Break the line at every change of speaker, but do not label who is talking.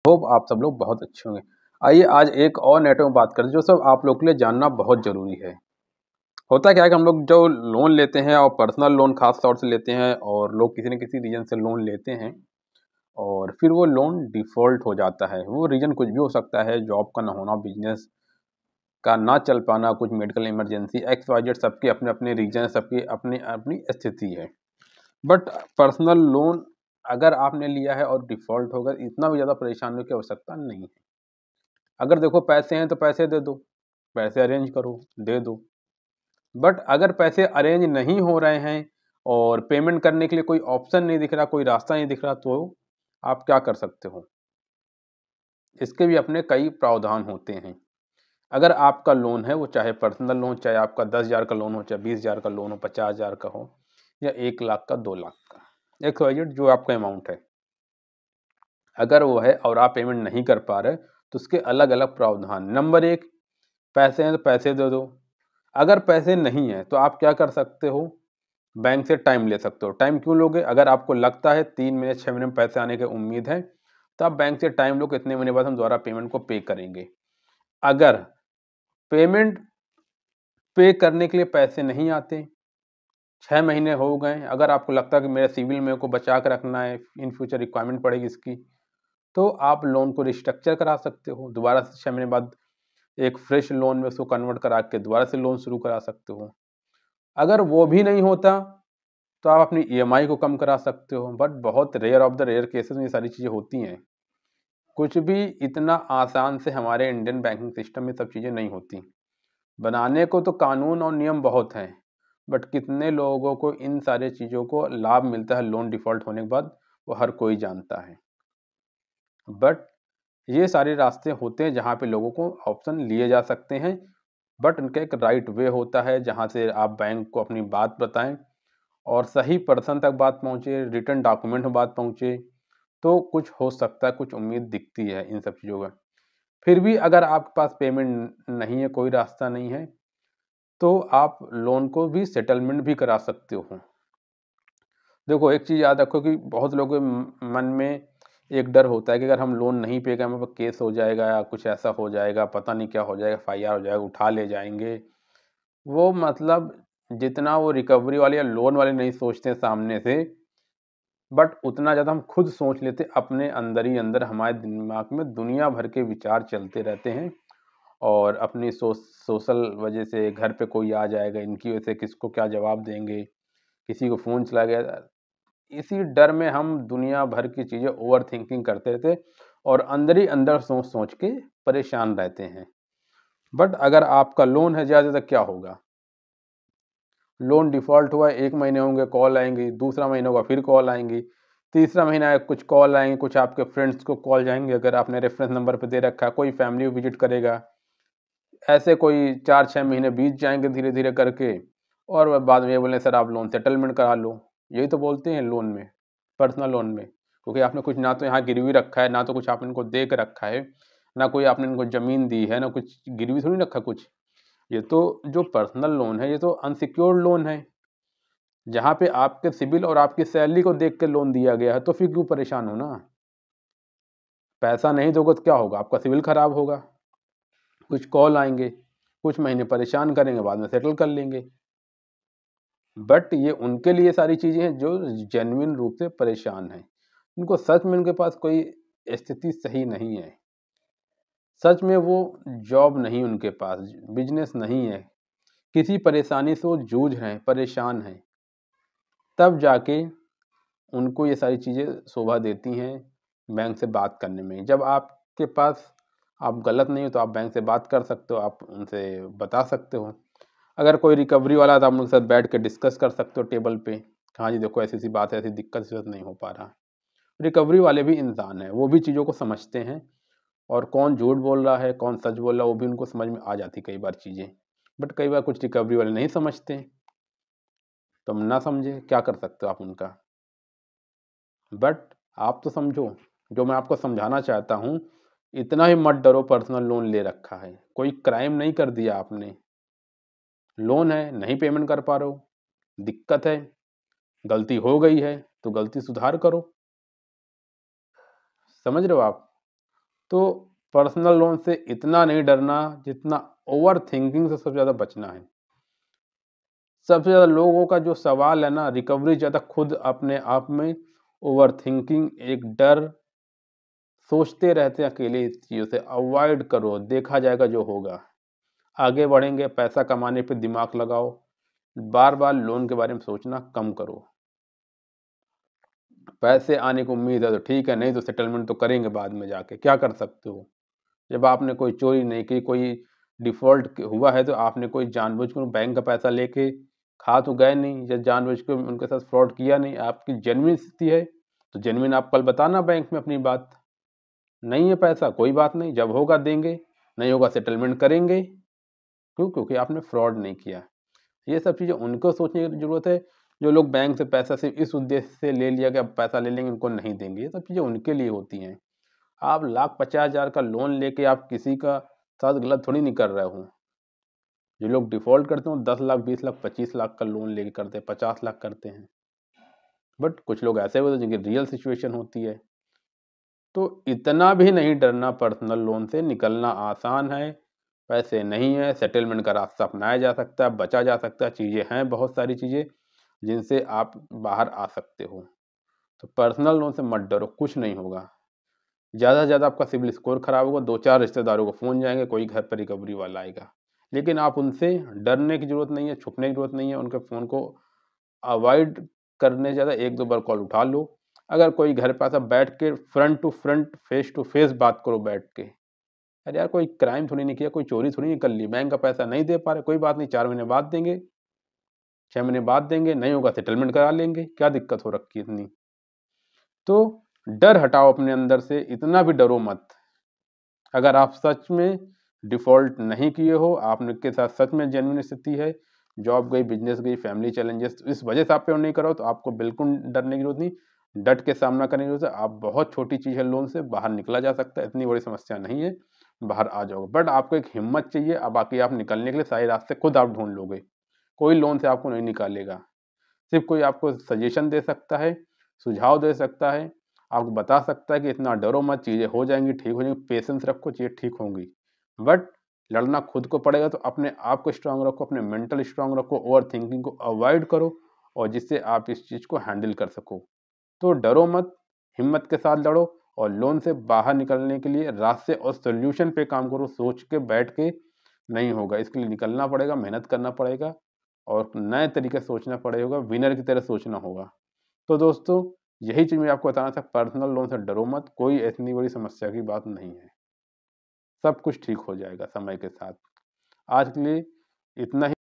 Hope आप सब लोग बहुत अच्छे होंगे। आइए आज एक और नेटवर्क में बात करते हैं जो सब आप लोग के लिए जानना बहुत ज़रूरी है। होता क्या है कि हम लोग जो लोन लेते हैं और पर्सनल लोन खास तौर से लेते हैं और लोग किसी न किसी रीज़न से लोन लेते हैं और फिर वो लोन डिफ़ॉल्ट हो जाता है। वो रीज़न कुछ भी हो सकता है, जॉब का ना होना, बिज़नेस का ना चल पाना, कुछ medical emergency, X Y Z सबके अपने-अपने रीज़न है, सबकी अपनी-अपनी स्थिति है। बट पर्सनल लोन अगर आपने लिया है और डिफ़ॉल्ट हो गया, इतना भी ज़्यादा परेशान होने की आवश्यकता नहीं है। अगर देखो पैसे हैं तो पैसे दे दो, पैसे अरेंज करो, दे दो। बट अगर पैसे अरेंज नहीं हो रहे हैं और पेमेंट करने के लिए कोई ऑप्शन नहीं दिख रहा, कोई रास्ता नहीं दिख रहा, तो आप क्या कर सकते हो? इसके भी अपने कई प्रावधान होते हैं। अगर आपका लोन है, वो चाहे पर्सनल लोन, चाहे आपका 10,000 का लोन हो, चाहे 20,000 का लोन हो, 50,000 का हो या 1 लाख का, 2 लाख का, एक्स वाई जेड जो आपका अमाउंट है। अगर वो है और आप पेमेंट नहीं कर पा रहे, तो उसके अलग-अलग प्रावधान। नंबर 1, पैसे हैं तो पैसे दे दो। अगर पैसे नहीं हैं तो आप क्या कर सकते हो, बैंक से टाइम ले सकते हो। टाइम क्यों लोगे? अगर आपको लगता है 3 महीने 6 महीने में पैसे आने की उम्मीद है, तो आप बैंक से टाइम लो कि इतने महीने बाद हम दोबारा पेमेंट को पे करेंगे। अगर पेमेंट पे करने के लिए पैसे नहीं आते, 6 महीने हो गए, अगर आपको लगता है कि मेरा सिविल मेरे को बचा के रखना है, इन फ्यूचर रिक्वायरमेंट पड़ेगी इसकी, तो आप लोन को रिस्ट्रक्चर करा सकते हो। दोबारा से 6 महीने बाद एक फ्रेश लोन में उसको कन्वर्ट करा के दोबारा से लोन शुरू करा सकते हो। अगर वो भी नहीं होता, तो आप अपनी ईएमआई को कम करा सकते हो। बट बहुत rare of the rare cases में ये सारी चीज़ें होती हैं। कुछ भी इतना आसान से हमारे इंडियन बैंकिंग सिस्टम में सब चीज़ें नहीं होती। बनाने को तो कानून और नियम बहुत हैं, बट कितने लोगों को इन सारी चीज़ों को लाभ मिलता है लोन डिफ़ॉल्ट होने के बाद, वो हर कोई जानता है। बट ये सारे रास्ते होते हैं जहाँ पे लोगों को ऑप्शन लिए जा सकते हैं, बट उनका एक राइट वे होता है जहाँ से आप बैंक को अपनी बात बताएं और सही पर्सन तक बात पहुँचे, रिटन डॉक्यूमेंट में बात पहुँचे, तो कुछ हो सकता है, कुछ उम्मीद दिखती है इन सब चीज़ों का। फिर भी अगर आपके पास पेमेंट नहीं है, कोई रास्ता नहीं है, तो आप लोन को भी सेटलमेंट भी करा सकते हो। देखो एक चीज़ याद रखो कि बहुत लोगों के मन में एक डर होता है कि अगर हम लोन नहीं पे करें, हम पर केस हो जाएगा या कुछ ऐसा हो जाएगा, पता नहीं क्या हो जाएगा, एफआईआर हो जाएगा, उठा ले जाएंगे। वो मतलब जितना वो रिकवरी वाले या लोन वाले नहीं सोचते सामने से, बट उतना ज़्यादा हम खुद सोच लेते, अपने अंदर ही अंदर हमारे दिमाग में दुनिया भर के विचार चलते रहते हैं और अपनी सोशल वजह से घर पे कोई आ जाएगा, इनकी वजह से किसको क्या जवाब देंगे, किसी को फ़ोन चला गया। इसी डर में हम दुनिया भर की चीज़ें ओवर थिंकिंग करते रहते और अंदर ही अंदर सोच सोच के परेशान रहते हैं। बट अगर आपका लोन है, ज़्यादा क्या होगा, लोन डिफ़ॉल्ट हुआ, 1 महीने होंगे कॉल आएँगी, दूसरा महीना होगा फिर कॉल आएँगी, तीसरा महीना है कुछ कॉल आएँगे, कुछ आपके फ्रेंड्स को कॉल जाएँगे अगर आपने रेफ़रेंस नंबर पे दे रखा है, कोई फैमिली विज़िट करेगा। ऐसे कोई 4-6 महीने बीत जाएँगे धीरे-धीरे करके और वह बाद में ये बोलें सर आप लोन सेटलमेंट करा लो। यही तो बोलते हैं लोन में, पर्सनल लोन में। क्योंकि आपने कुछ ना तो यहाँ गिरवी रखा है, ना तो कुछ आपने इनको दे के रखा है, ना कोई आपने इनको ज़मीन दी है, ना कुछ गिरवी थोड़ी रखा कुछ। ये तो जो पर्सनल लोन है, ये तो अनसिक्योर्ड लोन है, जहाँ पे आपके सिबिल और आपकी सैलरी को देख के लोन दिया गया है, तो फिर क्यों परेशान हो ना? पैसा नहीं दोगे तो क्या होगा? आपका सिबिल खराब होगा। कुछ कॉल आएँगे, कुछ महीने परेशान करेंगे, बाद में सेटल कर लेंगे। बट ये उनके लिए सारी चीज़ें हैं जो जेन्युइन रूप से परेशान हैं। उनको सच में उनके पास कोई स्थिति सही नहीं है। सच में वो जॉब नहीं उनके पास, बिज़नेस नहीं है, किसी परेशानी से वो जूझ रहे हैं, परेशान हैं। तब जाके उनको ये सारी चीज़ें शोभा देती हैं बैंक से बात करने में। जब आपके पास आप गलत नहीं हो तो आप बैंक से बात कर सकते हो, आप उनसे बता सकते हो। अगर कोई रिकवरी वाला है तो आप उनके साथ बैठ के डिस्कस कर सकते हो टेबल पे, हाँ जी देखो ऐसी-ऐसी बात है, ऐसी दिक्कत इस वक़्त नहीं हो पा रहा। रिकवरी वाले भी इंसान हैं, वो भी चीज़ों को समझते हैं और कौन झूठ बोल रहा है, कौन सच बोल रहा है, वो भी उनको समझ में आ जाती कई बार चीज़ें। बट कई बार कुछ रिकवरी वाले नहीं समझते, तो हम ना समझे, क्या कर सकते हो आप उनका? बट आप तो समझो, जो मैं आपको समझाना चाहता हूँ, इतना ही मत डरो पर्सनल लोन ले रखा है, कोई क्राइम नहीं कर दिया आपने। लोन है, नहीं पेमेंट कर पा रहे हो, दिक्कत है, गलती हो गई है, तो गलती सुधार करो। समझ रहे हो आप? तो पर्सनल लोन से इतना नहीं डरना जितना ओवर थिंकिंग से सबसे ज़्यादा बचना है। सबसे ज़्यादा लोगों का जो सवाल है ना, रिकवरी ज़्यादा खुद अपने आप में ओवर थिंकिंग, एक डर, सोचते रहते हैं अकेले इस चीज़ों से अवॉइड करो, देखा जाएगा जो होगा। आगे बढ़ेंगे, पैसा कमाने पे दिमाग लगाओ, बार-बार लोन के बारे में सोचना कम करो। पैसे आने की उम्मीद है तो ठीक है, नहीं तो सेटलमेंट तो करेंगे बाद में जाके, क्या कर सकते हो? जब आपने कोई चोरी नहीं की, कोई डिफ़ॉल्ट हुआ है तो आपने कोई जानबूझकर बैंक का पैसा लेके खा तो गए नहीं या जानबूझ के उनके साथ फ्रॉड किया नहीं, आपकी जेन्युइन स्थिति है, तो जेन्युइन आप कल बताना बैंक में अपनी बात। नहीं है पैसा, कोई बात नहीं, जब होगा देंगे, नहीं होगा सेटलमेंट करेंगे। क्यों? क्योंकि आपने फ्रॉड नहीं किया। ये सब चीज़ें उनको सोचने की ज़रूरत है, जो लोग बैंक से पैसा सिर्फ़ इस उद्देश्य से ले लिया कि अब पैसा ले लेंगे, उनको नहीं देंगे। ये सब चीज़ें उनके लिए होती हैं। आप लाख 50,000 का लोन लेके आप किसी का साथ गलत थोड़ी नहीं कर रहे हो। जो लोग डिफ़ॉल्ट करते हैं, 10 लाख, 20 लाख, 25 लाख का लोन लेके करते हैं, 50 लाख करते हैं। बट कुछ लोग ऐसे होते हैं जिनकी रियल सिचुएशन होती है। तो इतना भी नहीं डरना पर्सनल लोन से, निकलना आसान है। पैसे नहीं है, सेटलमेंट का रास्ता अपनाया जा सकता है, बचा जा सकता है, चीज़ें हैं बहुत सारी चीज़ें जिनसे आप बाहर आ सकते हो। तो पर्सनल लोन से मत डरो, कुछ नहीं होगा। ज़्यादा से ज़्यादा आपका सिबिल स्कोर खराब होगा, 2-4 रिश्तेदारों को फ़ोन जाएँगे, कोई घर पर रिकवरी वाला आएगा। लेकिन आप उनसे डरने की ज़रूरत नहीं है, छुपने की ज़रूरत नहीं है, उनके फ़ोन को अवॉइड करने से ज़्यादा 1-2 बार कॉल उठा लो। अगर कोई घर पे ऐसा बैठ के front to front, face to face बात करो बैठ के। अरे यार, कोई क्राइम थोड़ी नहीं किया, कोई चोरी थोड़ी नहीं कर ली, बैंक का पैसा नहीं दे पा रहे, कोई बात नहीं, 4 महीने बाद देंगे, 6 महीने बाद देंगे, नहीं होगा सेटलमेंट करा लेंगे, क्या दिक्कत हो रखी है इतनी? तो डर हटाओ अपने अंदर से, इतना भी डरो मत। अगर आप सच में डिफ़ॉल्ट नहीं किए हो, आपके साथ सच में जेन्युइन स्थिति है, जॉब गई, बिज़नेस गई, फैमिली चैलेंजेस इस वजह से आप पे नहीं कर रहा हो, तो आपको बिल्कुल डरने की ज़रूरत नहीं, डट के सामना करने की ज़रूरत है। आप बहुत छोटी चीज़ है, लोन से बाहर निकला जा सकता है, इतनी बड़ी समस्या नहीं है, बाहर आ जाओगे। बट आपको एक हिम्मत चाहिए, अब बाकी आप निकलने के लिए सारे रास्ते खुद आप ढूँढ लोगे। कोई लोन से आपको नहीं निकालेगा। सिर्फ़ कोई आपको सजेशन दे सकता है, सुझाव दे सकता है, आपको बता सकता है कि इतना डरो मत, चीज़ें हो जाएँगी, ठीक हो जाएँगी, पेशेंस रखो, चीज़ें ठीक होंगी। बट लड़ना खुद को पड़ेगा, तो अपने आप को स्ट्रॉन्ग रखो, अपने मेंटल स्ट्रॉन्ग रखो, ओवरथिंकिंग को अवॉइड करो और जिससे आप इस चीज़ को हैंडल कर सको। तो डरो मत, हिम्मत के साथ लड़ो और लोन से बाहर निकलने के लिए रास्ते और सॉल्यूशन पे काम करो, सोच के बैठ के नहीं होगा, इसके लिए निकलना पड़ेगा, मेहनत करना पड़ेगा और नए तरीके से सोचना पड़ेगा, विनर की तरह सोचना होगा। तो दोस्तों, यही चीज़ मैं आपको बताना था, पर्सनल लोन से डरो मत, कोई इतनी बड़ी समस्या की बात नहीं है। सब कुछ ठीक हो जाएगा समय के साथ। आज के लिए इतना ही।